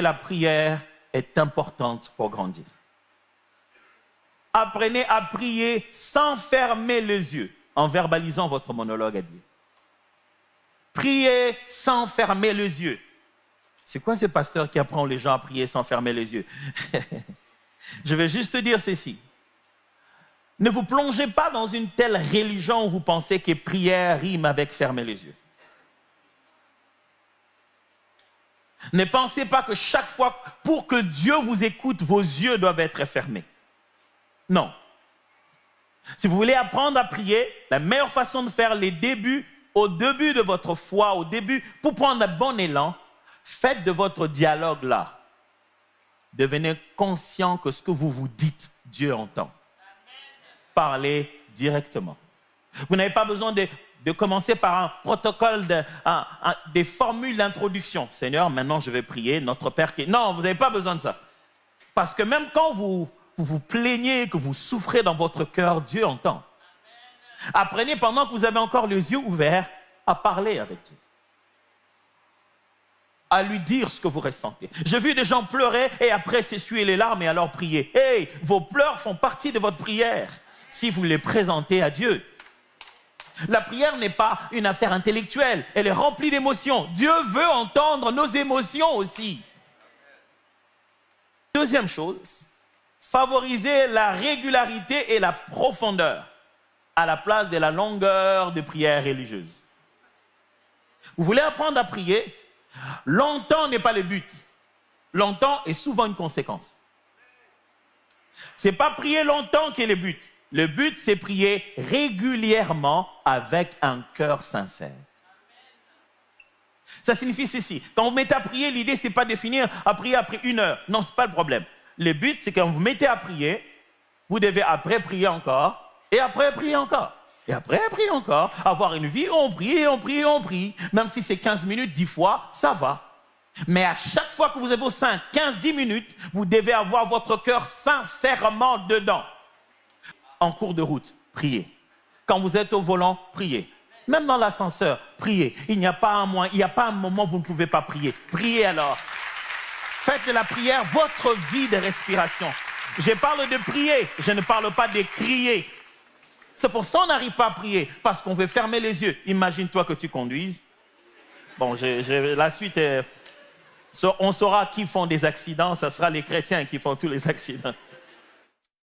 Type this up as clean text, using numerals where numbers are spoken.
la prière est importante pour grandir. Apprenez à prier sans fermer les yeux, en verbalisant votre monologue à Dieu. Priez sans fermer les yeux. C'est quoi ce pasteur qui apprend les gens à prier sans fermer les yeux? Je vais juste te dire ceci. Ne vous plongez pas dans une telle religion où vous pensez que prière rime avec fermer les yeux. Ne pensez pas que chaque fois, pour que Dieu vous écoute, vos yeux doivent être fermés. Non. Si vous voulez apprendre à prier, la meilleure façon de faire les débuts, au début de votre foi, au début, pour prendre un bon élan, faites de votre dialogue là. Devenez conscient que ce que vous vous dites, Dieu entend. Parlez directement. Vous n'avez pas besoin de commencer par un protocole, des formules d'introduction. Seigneur, maintenant je vais prier, notre Père qui... Non, vous n'avez pas besoin de ça. Parce que même quand vous vous plaignez, que vous souffrez dans votre cœur, Dieu entend. Apprenez pendant que vous avez encore les yeux ouverts à parler avec Dieu. À lui dire ce que vous ressentez. J'ai vu des gens pleurer et après s'essuyer les larmes et alors prier. Hey, vos pleurs font partie de votre prière si vous les présentez à Dieu. La prière n'est pas une affaire intellectuelle, elle est remplie d'émotions. Dieu veut entendre nos émotions aussi. Deuxième chose, favorisez la régularité et la profondeur à la place de la longueur de prière religieuse. Vous voulez apprendre à prier? Longtemps n'est pas le but. Longtemps est souvent une conséquence. Ce n'est pas prier longtemps qui est le but. Le but, c'est prier régulièrement avec un cœur sincère. Ça signifie ceci. Quand vous mettez à prier, l'idée, ce n'est pas de finir à prier après 1 heure. Non, ce n'est pas le problème. Le but, c'est quand vous mettez à prier, vous devez après prier encore, et après prier encore. Et après prier encore. Avoir une vie où on prie, on prie, on prie. Même si c'est 15 minutes, 10 fois, ça va. Mais à chaque fois que vous avez vos 5, 15, 10 minutes, vous devez avoir votre cœur sincèrement dedans. En cours de route, priez. Quand vous êtes au volant, priez. Même dans l'ascenseur, priez. Il n'y a pas un moment où vous ne pouvez pas prier. Priez alors. Faites de la prière votre vie de respiration. Je parle de prier, je ne parle pas de crier. C'est pour ça qu'on n'arrive pas à prier, parce qu'on veut fermer les yeux. Imagine-toi que tu conduises. Bon, la suite, on saura qui font des accidents, ce sera les chrétiens qui font tous les accidents.